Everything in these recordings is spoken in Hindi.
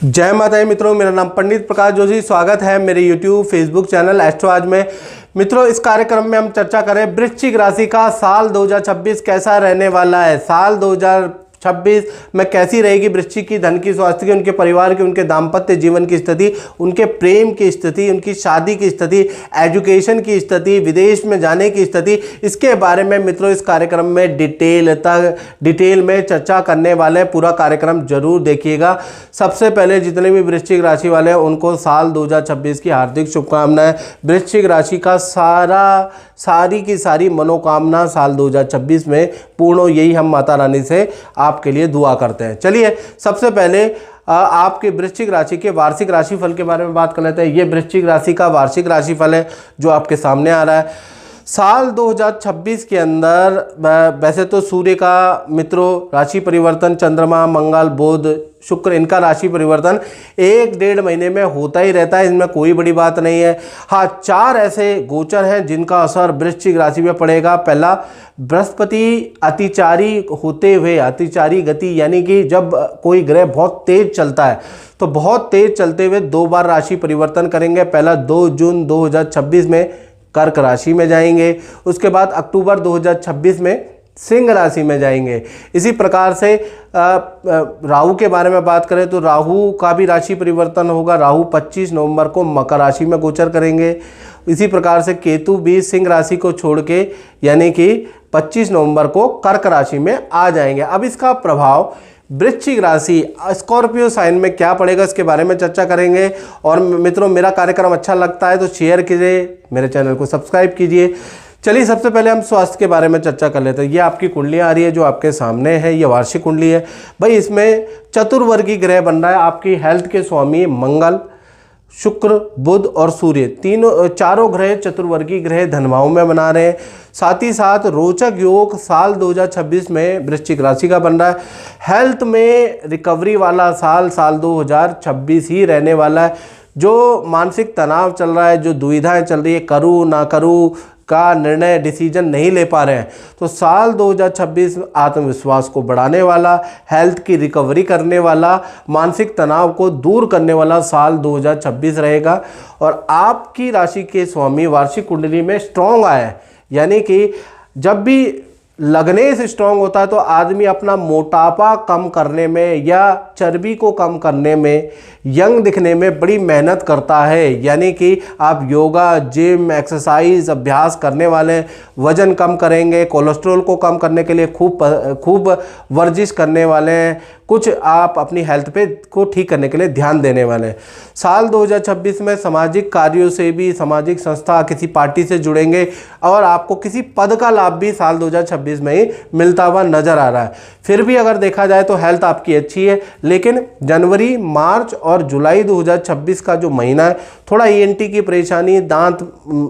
जय माता दी मित्रों, मेरा नाम पंडित प्रकाश जोशी। स्वागत है मेरे YouTube फेसबुक चैनल एस्ट्रो आज में। मित्रों, इस कार्यक्रम में हम चर्चा करें वृश्चिक राशि का साल 2026 कैसा रहने वाला है। साल 2026 में कैसी रहेगी वृश्चिक की धन की, स्वास्थ्य की, उनके परिवार की, उनके दाम्पत्य जीवन की स्थिति, उनके प्रेम की स्थिति, उनकी शादी की स्थिति, एजुकेशन की स्थिति, विदेश में जाने की स्थिति, इसके बारे में मित्रों इस कार्यक्रम में डिटेल में चर्चा करने वाले। पूरा कार्यक्रम जरूर देखिएगा। सबसे पहले जितने भी वृश्चिक राशि वाले हैं उनको साल 2026 की हार्दिक शुभकामनाएं। वृश्चिक राशि का सारी की सारी मनोकामना साल 2026 में पूर्ण हो, यही हम माता रानी से आपके लिए दुआ करते हैं। चलिए सबसे पहले आपके वृश्चिक राशि के वार्षिक राशिफल के बारे में बात कर लेते हैं। ये वृश्चिक राशि का वार्षिक राशिफल है जो आपके सामने आ रहा है। साल 2026 के अंदर वैसे तो सूर्य का मित्रों राशि परिवर्तन, चंद्रमा, मंगल, बुध, शुक्र, इनका राशि परिवर्तन 1-1.5 महीने में होता ही रहता है, इसमें कोई बड़ी बात नहीं है। हाँ, 4 ऐसे गोचर हैं जिनका असर वृश्चिक राशि में पड़ेगा। पहला, बृहस्पति अतिचारी होते हुए, अतिचारी गति यानी कि जब कोई ग्रह बहुत तेज चलता है तो बहुत तेज चलते हुए 2 बार राशि परिवर्तन करेंगे। पहला 2 जून 2026 में कर्क राशि में जाएंगे, उसके बाद अक्टूबर 2026 में सिंह राशि में जाएंगे। इसी प्रकार से राहु के बारे में बात करें तो राहु का भी राशि परिवर्तन होगा। राहु 25 नवंबर को मकर राशि में गोचर करेंगे। इसी प्रकार से केतु भी सिंह राशि को छोड़ के यानी कि 25 नवंबर को कर्क राशि में आ जाएंगे। अब इसका प्रभाव वृश्चिक राशि स्कॉर्पियो साइन में क्या पड़ेगा इसके बारे में चर्चा करेंगे। और मित्रों, मेरा कार्यक्रम अच्छा लगता है तो शेयर कीजिए, मेरे चैनल को सब्सक्राइब कीजिए। चलिए सबसे पहले हम स्वास्थ्य के बारे में चर्चा कर लेते हैं। ये आपकी कुंडलियाँ आ रही है जो आपके सामने है, ये वार्षिक कुंडली है भाई। इसमें चतुर्वर्गी ग्रह बन रहा है। आपकी हेल्थ के स्वामी मंगल, शुक्र, बुध और सूर्य, चारों ग्रह चतुर्वर्गी ग्रह धनभाव में बना रहे हैं। साथ ही साथ रोचक योग साल 2026 में वृश्चिक राशि का बन रहा है। हेल्थ में रिकवरी वाला साल 2026 ही रहने वाला है। जो मानसिक तनाव चल रहा है, जो दुविधाएं चल रही है, करूँ ना करूँ का निर्णय डिसीजन नहीं ले पा रहे हैं, तो साल 2026 आत्मविश्वास को बढ़ाने वाला, हेल्थ की रिकवरी करने वाला, मानसिक तनाव को दूर करने वाला साल 2026 रहेगा। और आपकी राशि के स्वामी वार्षिक कुंडली में स्ट्रॉन्ग आए, यानी कि जब भी लगने से स्ट्रॉन्ग होता है तो आदमी अपना मोटापा कम करने में या चर्बी को कम करने में, यंग दिखने में बड़ी मेहनत करता है। यानी कि आप योगा, जिम, एक्सरसाइज, अभ्यास करने वाले, वजन कम करेंगे, कोलेस्ट्रॉल को कम करने के लिए खूब वर्जिश करने वाले हैं, कुछ आप अपनी हेल्थ पे को ठीक करने के लिए ध्यान देने वाले हैं। साल 2026 में सामाजिक कार्यों से भी, सामाजिक संस्था, किसी पार्टी से जुड़ेंगे और आपको किसी पद का लाभ भी साल 2026 में ही मिलता हुआ नजर आ रहा है। फिर भी अगर देखा जाए तो हेल्थ आपकी अच्छी है, लेकिन जनवरी, मार्च और जुलाई 2026 का जो महीना है थोड़ा ENT की परेशानी, दांत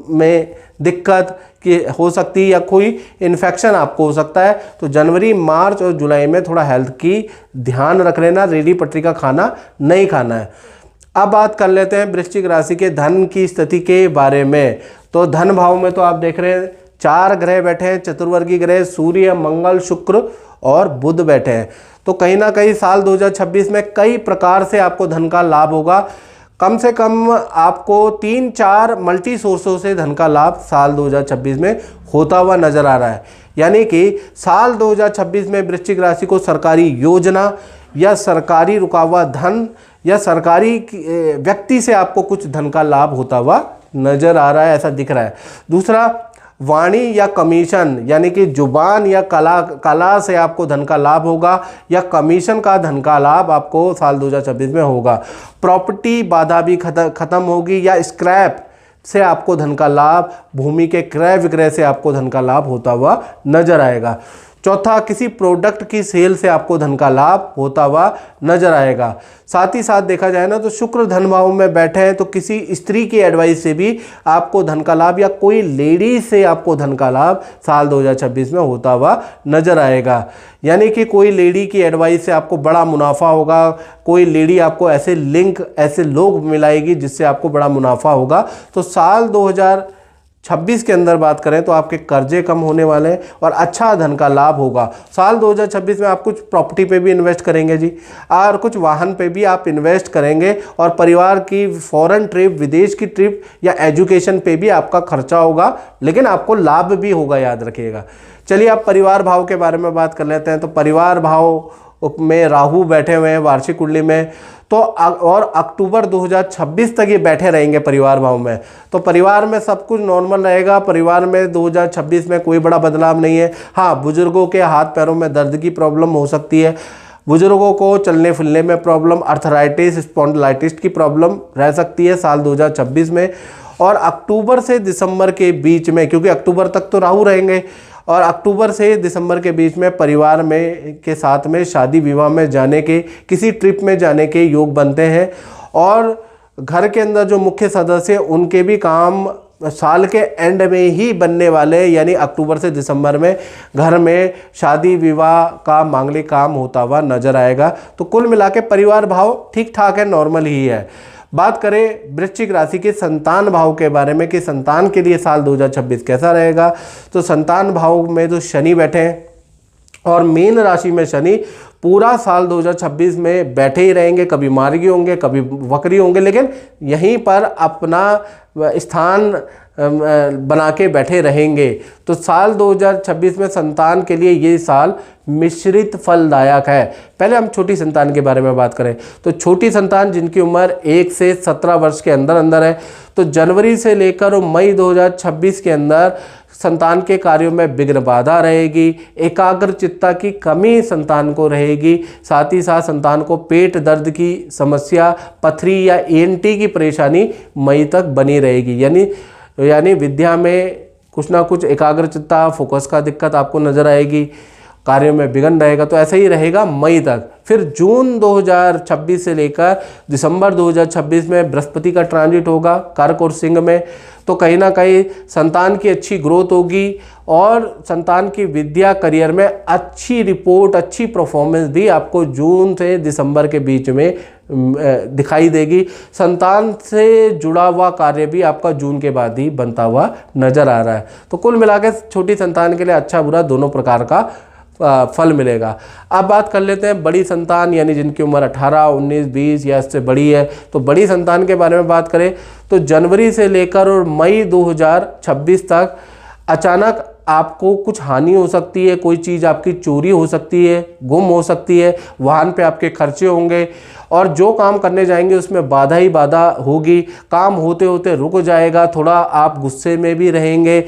में दिक्कत की हो सकती है या कोई इन्फेक्शन आपको हो सकता है। तो जनवरी, मार्च और जुलाई में थोड़ा हेल्थ की ध्यान रख लेना, रेडी पटरी का खाना नहीं खाना है। अब बात कर लेते हैं वृश्चिक राशि के धन की स्थिति के बारे में। तो धन भाव में तो आप देख रहे हैं 4 ग्रह बैठे हैं, चतुर्वर्गी ग्रह सूर्य, मंगल, शुक्र और बुध बैठे हैं। तो कहीं ना कहीं साल 2026 में कई प्रकार से आपको धन का लाभ होगा। कम से कम आपको 3-4 मल्टी सोर्सों से धन का लाभ साल 2026 में होता हुआ नजर आ रहा है। यानी कि साल 2026 में वृश्चिक राशि को सरकारी योजना या सरकारी रुका हुआ धन या सरकारी व्यक्ति से आपको कुछ धन का लाभ होता हुआ नजर आ रहा है, ऐसा दिख रहा है। दूसरा, वाणी या कमीशन यानी कि जुबान या कला से आपको धन का लाभ होगा या कमीशन का धन का लाभ आपको साल 2026 में होगा। प्रॉपर्टी बाधा भी खत्म होगी या स्क्रैप से आपको धन का लाभ, भूमि के क्रय विक्रय से आपको धन का लाभ होता हुआ नजर आएगा। चौथा, किसी प्रोडक्ट की सेल से आपको धन का लाभ होता हुआ नजर आएगा। साथ ही साथ देखा जाए ना तो शुक्र धन भाव में बैठे हैं तो किसी स्त्री की एडवाइस से भी आपको धन का लाभ या कोई लेडी से आपको धन का लाभ साल 2026 में होता हुआ नजर आएगा। यानी कि कोई लेडी की एडवाइस से आपको बड़ा मुनाफा होगा, कोई लेडी आपको ऐसे लिंक, ऐसे लोग मिलाएगी जिससे आपको बड़ा मुनाफा होगा। तो साल 26 के अंदर बात करें तो आपके कर्जे कम होने वाले हैं और अच्छा धन का लाभ होगा। साल 2026 में आप कुछ प्रॉपर्टी पे भी इन्वेस्ट करेंगे जी, और कुछ वाहन पे भी आप इन्वेस्ट करेंगे, और परिवार की फॉरेन ट्रिप, विदेश की ट्रिप या एजुकेशन पे भी आपका खर्चा होगा, लेकिन आपको लाभ भी होगा, याद रखिएगा। चलिए आप परिवार भाव के बारे में बात कर लेते हैं। तो परिवार भाव में राहु बैठे हुए हैं वार्षिक कुंडली में, तो और अक्टूबर 2026 तक ये बैठे रहेंगे परिवार भाव में। तो परिवार में सब कुछ नॉर्मल रहेगा। परिवार में 2026 में कोई बड़ा बदलाव नहीं है। हाँ, बुजुर्गों के हाथ पैरों में दर्द की प्रॉब्लम हो सकती है, बुजुर्गों को चलने फिरने में प्रॉब्लम, अर्थराइटिस, स्पॉन्डिलाइटिस की प्रॉब्लम रह सकती है साल 2026 में। और अक्टूबर से दिसंबर के बीच में, क्योंकि अक्टूबर तक तो राहु रहेंगे, और अक्टूबर से दिसंबर के बीच में परिवार में के साथ में शादी विवाह में जाने के, किसी ट्रिप में जाने के योग बनते हैं। और घर के अंदर जो मुख्य सदस्य उनके भी काम साल के एंड में ही बनने वाले, यानी अक्टूबर से दिसंबर में घर में शादी विवाह का मांगलिक काम होता हुआ नजर आएगा। तो कुल मिला के परिवार भाव ठीक ठाक है, नॉर्मल ही है। बात करें वृश्चिक राशि के संतान भाव के बारे में कि संतान के लिए साल 2026 कैसा रहेगा। तो संतान भाव में तो शनि बैठे हैं, और मीन राशि में शनि पूरा साल 2026 में बैठे ही रहेंगे। कभी मार्गी होंगे, कभी वक्री होंगे, लेकिन यहीं पर अपना स्थान बना के बैठे रहेंगे। तो साल 2026 में संतान के लिए ये साल मिश्रित फलदायक है। पहले हम छोटी संतान के बारे में बात करें तो छोटी संतान जिनकी उम्र 1 से 17 वर्ष के अंदर अंदर है, तो जनवरी से लेकर मई 2026 के अंदर संतान के कार्यों में विघ्न बाधा रहेगी, एकाग्रचित्ता की कमी संतान को रहेगी, साथ ही साथ संतान को पेट दर्द की समस्या, पथरी या ENT की परेशानी मई तक बनी रहेगी। यानी विद्या में कुछ ना कुछ एकाग्रचित्ता, फोकस का दिक्कत आपको नजर आएगी, कार्यों में विघ्न रहेगा। तो ऐसा ही रहेगा मई तक। फिर जून 2026 से लेकर दिसंबर 2026 में बृहस्पति का ट्रांजिट होगा कर्क और सिंह में, तो कहीं ना कहीं संतान की अच्छी ग्रोथ होगी, और संतान की विद्या करियर में अच्छी रिपोर्ट, अच्छी परफॉर्मेंस भी आपको जून से दिसंबर के बीच में दिखाई देगी। संतान से जुड़ा हुआ कार्य भी आपका जून के बाद ही बनता हुआ नजर आ रहा है। तो कुल मिलाकर छोटी संतान के लिए अच्छा बुरा दोनों प्रकार का फल मिलेगा। अब बात कर लेते हैं बड़ी संतान, यानी जिनकी उम्र 18, 19, 20 या इससे बड़ी है। तो बड़ी संतान के बारे में बात करें तो जनवरी से लेकर और मई 2026 तक अचानक आपको कुछ हानि हो सकती है, कोई चीज़ आपकी चोरी हो सकती है, गुम हो सकती है, वाहन पे आपके खर्चे होंगे, और जो काम करने जाएंगे उसमें बाधा ही बाधा होगी, काम होते होते रुक जाएगा, थोड़ा आप गुस्से में भी रहेंगे।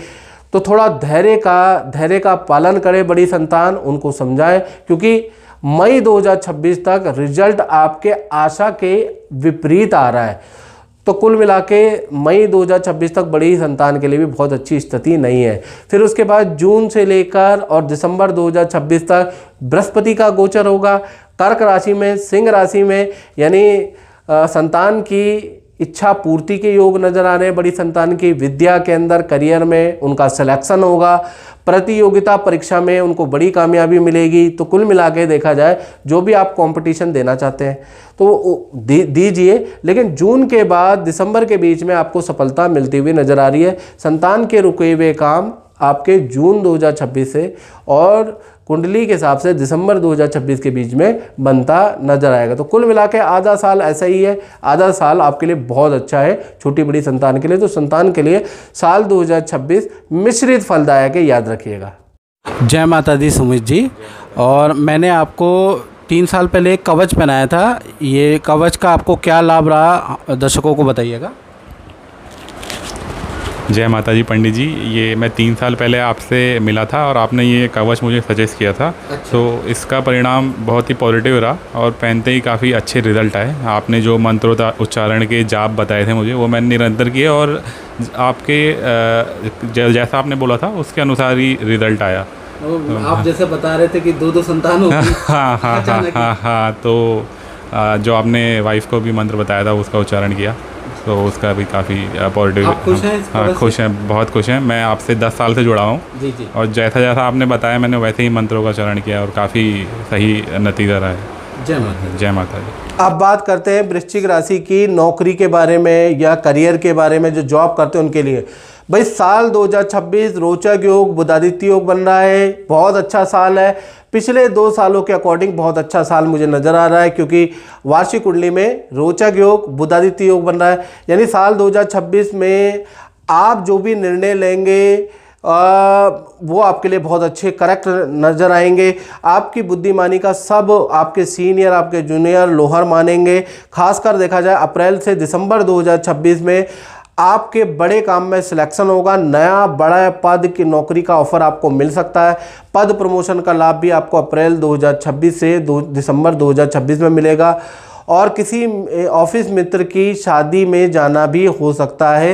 तो थोड़ा धैर्य का पालन करें बड़ी संतान, उनको समझाएं, क्योंकि मई 2026 तक रिजल्ट आपके आशा के विपरीत आ रहा है। तो कुल मिला के मई 2026 तक बड़ी संतान के लिए भी बहुत अच्छी स्थिति नहीं है। फिर उसके बाद जून से लेकर और दिसंबर 2026 तक बृहस्पति का गोचर होगा कर्क राशि में, सिंह राशि में, यानी संतान की इच्छा पूर्ति के योग नजर आ रहे हैं। बड़ी संतान की विद्या के अंदर, करियर में उनका सिलेक्शन होगा, प्रतियोगिता परीक्षा में उनको बड़ी कामयाबी मिलेगी। तो कुल मिला के देखा जाए जो भी आप कंपटीशन देना चाहते हैं तो दीजिए, लेकिन जून के बाद दिसंबर के बीच में आपको सफलता मिलती हुई नजर आ रही है। संतान के रुके हुए काम आपके जून 2026 से और कुंडली के हिसाब से दिसंबर 2026 के बीच में बनता नजर आएगा। तो कुल मिला के आधा साल ऐसा ही है, आधा साल आपके लिए बहुत अच्छा है छोटी बड़ी संतान के लिए। तो संतान के लिए साल 2026 मिश्रित फलदायक है, याद रखिएगा। जय माता दी सुमित जी। और मैंने आपको 3 साल पहले एक कवच पहनाया था, ये कवच का आपको क्या लाभ रहा दर्शकों को बताइएगा। जय माता जी पंडित जी, ये मैं 3 साल पहले आपसे मिला था और आपने ये कवच मुझे सजेस्ट किया था। अच्छा। तो इसका परिणाम बहुत ही पॉजिटिव रहा और पहनते ही काफ़ी अच्छे रिज़ल्ट आए। आपने जो मंत्रों उच्चारण के जाप बताए थे मुझे, वो मैंने निरंतर किए और आपके जैसा आपने बोला था उसके अनुसार ही रिज़ल्ट आया। आप जैसे बता रहे थे कि 2 संतान होगी। हाँ, तो जो आपने वाइफ को भी मंत्र बताया था उसका उच्चारण किया, तो उसका भी काफ़ी पॉजिटिव। हाँ, खुश हैं, बहुत खुश हैं। मैं आपसे 10 साल से जुड़ा हूँ जी। और जैसा जैसा आपने बताया मैंने वैसे ही मंत्रों का चरण किया और काफ़ी सही नतीजा रहा है। जय माता, जय माता जी। अब बात करते हैं वृश्चिक राशि की नौकरी के बारे में या करियर के बारे में, जो जॉब करते हैं उनके लिए। भाई साल 2026 रोचक योग बुधादित्य योग बन रहा है, बहुत अच्छा साल है। पिछले 2 सालों के अकॉर्डिंग बहुत अच्छा साल मुझे नज़र आ रहा है, क्योंकि वार्षिक कुंडली में रोचक योग बुधादित्य योग बन रहा है। यानी साल 2026 में आप जो भी निर्णय लेंगे वो आपके लिए बहुत अच्छे करेक्ट नज़र आएंगे। आपकी बुद्धिमानी का सब आपके सीनियर आपके जूनियर लोहर मानेंगे। खासकर देखा जाए अप्रैल से दिसंबर 2026 में आपके बड़े काम में सिलेक्शन होगा, नया बड़ा पद की नौकरी का ऑफर आपको मिल सकता है। पद प्रमोशन का लाभ भी आपको अप्रैल 2026 से दिसंबर 2026 में मिलेगा। और किसी ऑफिस मित्र की शादी में जाना भी हो सकता है,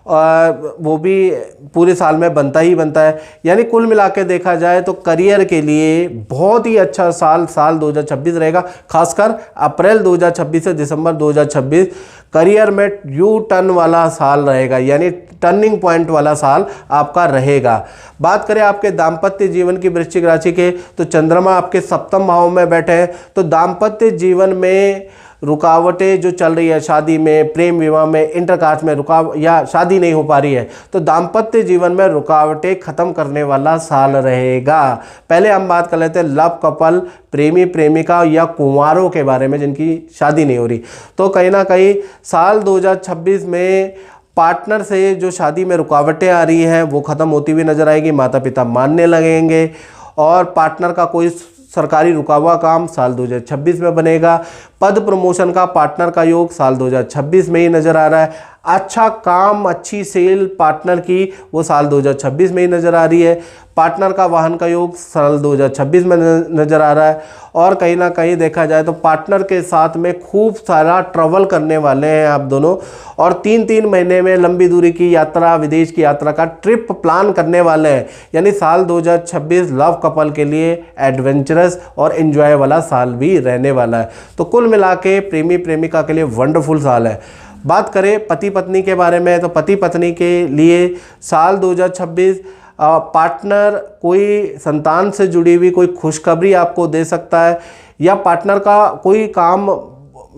वो भी पूरे साल में बनता ही बनता है। यानी कुल मिला के देखा जाए तो करियर के लिए बहुत ही अच्छा साल 2026 रहेगा। खासकर अप्रैल 2026 से दिसंबर 2026 करियर में यू टर्न वाला साल रहेगा, यानी टर्निंग पॉइंट वाला साल आपका रहेगा। बात करें आपके दाम्पत्य जीवन की वृश्चिक राशि के, तो चंद्रमा आपके 7वें भाव में बैठे हैं। तो दाम्पत्य जीवन में रुकावटें जो चल रही है, शादी में, प्रेम विवाह में, इंटरकास्ट में या शादी नहीं हो पा रही है, तो दाम्पत्य जीवन में रुकावटें खत्म करने वाला साल रहेगा। पहले हम बात कर लेते हैं लव कपल, प्रेमी प्रेमिका या कुंवारों के बारे में जिनकी शादी नहीं हो रही। तो कहीं ना कहीं साल 2026 में पार्टनर से जो शादी में रुकावटें आ रही हैं वो ख़त्म होती हुई नजर आएगी। माता पिता मानने लगेंगे और पार्टनर का कोई सरकारी रुका हुआ काम साल 2026 में बनेगा। पद प्रमोशन का पार्टनर का योग साल 2026 में ही नज़र आ रहा है। अच्छा काम, अच्छी सेल पार्टनर की वो साल 2026 में ही नज़र आ रही है। पार्टनर का वाहन का योग साल 2026 में नज़र आ रहा है। और कहीं ना कहीं देखा जाए तो पार्टनर के साथ में खूब सारा ट्रैवल करने वाले हैं आप दोनों, और 3-3 महीने में लंबी दूरी की यात्रा, विदेश की यात्रा का ट्रिप प्लान करने वाले हैं। यानी साल 2026 लव कपल के लिए एडवेंचरस और एंजॉय वाला साल भी रहने वाला है। तो कुल मिला के प्रेमी प्रेमिका के लिए वंडरफुल साल है। बात करें पति पत्नी के बारे में, तो पति पत्नी के लिए साल 2026 पार्टनर कोई संतान से जुड़ी हुई कोई खुशखबरी आपको दे सकता है, या पार्टनर का कोई काम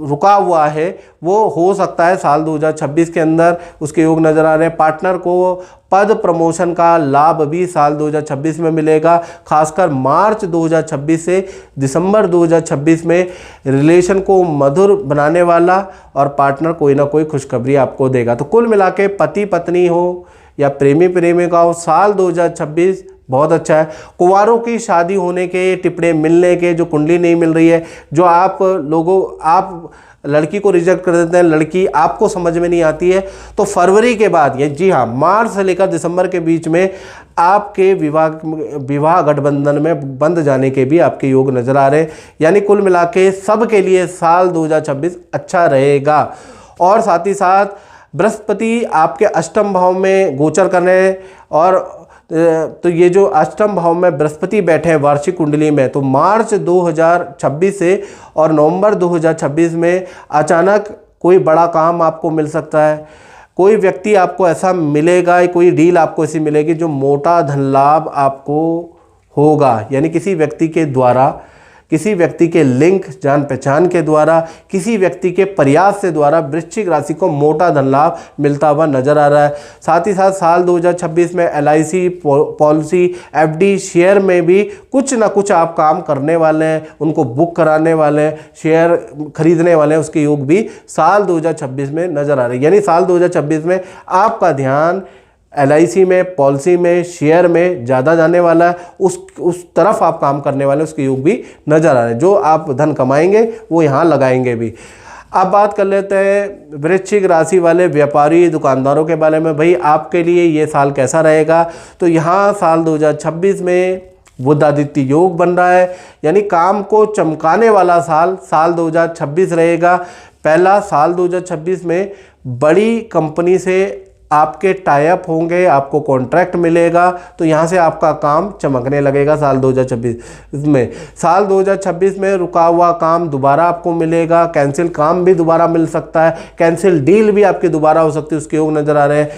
रुका हुआ है वो हो सकता है साल 2026 के अंदर उसके योग नज़र आ रहे हैं। पार्टनर को पद प्रमोशन का लाभ भी साल 2026 में मिलेगा। खासकर मार्च 2026 से दिसंबर 2026 में रिलेशन को मधुर बनाने वाला और पार्टनर कोई ना कोई खुशखबरी आपको देगा। तो कुल मिला के पति पत्नी हो या प्रेमी प्रेमिका हो, साल 2026 बहुत अच्छा है। कुंवारों की शादी होने के टिप्पणे मिलने के, जो कुंडली नहीं मिल रही है, जो आप लड़की को रिजेक्ट कर देते हैं, लड़की आपको समझ में नहीं आती है, तो फरवरी के बाद, ये जी हाँ मार्च से लेकर दिसंबर के बीच में आपके विवाह गठबंधन में बंध जाने के भी आपके योग नज़र आ रहे हैं। यानी कुल मिला के सब के लिए साल 2026 अच्छा रहेगा। और साथ ही साथ बृहस्पति आपके 8वें भाव में गोचर कर रहे हैं, और तो ये जो 8वें भाव में बृहस्पति बैठे हैं वार्षिक कुंडली में, तो मार्च 2026 से और नवंबर 2026 में अचानक कोई बड़ा काम आपको मिल सकता है। कोई व्यक्ति आपको ऐसा मिलेगा, कोई डील आपको ऐसी मिलेगी जो मोटा धन लाभ आपको होगा। यानी किसी व्यक्ति के द्वारा, किसी व्यक्ति के लिंक, जान पहचान के द्वारा, किसी व्यक्ति के प्रयास से द्वारा वृश्चिक राशि को मोटा धन लाभ मिलता हुआ नजर आ रहा है। साथ ही साथ साल 2026 में LIC पॉलिसी, FD, शेयर में भी कुछ ना कुछ आप काम करने वाले हैं, उनको बुक कराने वाले हैं, शेयर खरीदने वाले हैं, उसके योग भी साल 2026 में नजर आ रहे हैं। यानी साल 2026 में आपका ध्यान LIC में, पॉलिसी में, शेयर में ज़्यादा जाने वाला है, उस तरफ आप काम करने वाले, उसके योग भी नज़र आ रहे हैं। जो आप धन कमाएंगे वो यहाँ लगाएंगे भी। अब बात कर लेते हैं वृश्चिक राशि वाले व्यापारी दुकानदारों के बारे में। भाई आपके लिए ये साल कैसा रहेगा? तो यहाँ साल 2026 में बुधादित्य योग बन रहा है, यानी काम को चमकाने वाला साल 2026 रहेगा। पहला साल 2026 में बड़ी कंपनी से आपके टाई अप होंगे, आपको कॉन्ट्रैक्ट मिलेगा, तो यहाँ से आपका काम चमकने लगेगा साल 2026 में। साल 2026 में रुका हुआ काम दोबारा आपको मिलेगा, कैंसिल काम भी दोबारा मिल सकता है, कैंसिल डील भी आपकी दोबारा हो सकती है, उसके योग नज़र आ रहे हैं।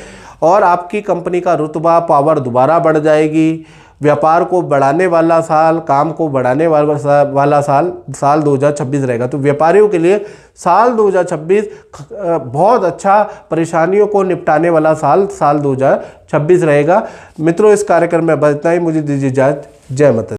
और आपकी कंपनी का रुतबा, पावर दोबारा बढ़ जाएगी। व्यापार को बढ़ाने वाला साल, काम को बढ़ाने वाला साल 2026 रहेगा। तो व्यापारियों के लिए साल 2026 बहुत अच्छा, परेशानियों को निपटाने वाला साल 2026 रहेगा। मित्रों, इस कार्यक्रम में बस इतना ही। मुझे दीजिए इजाज़त। जय माता दी।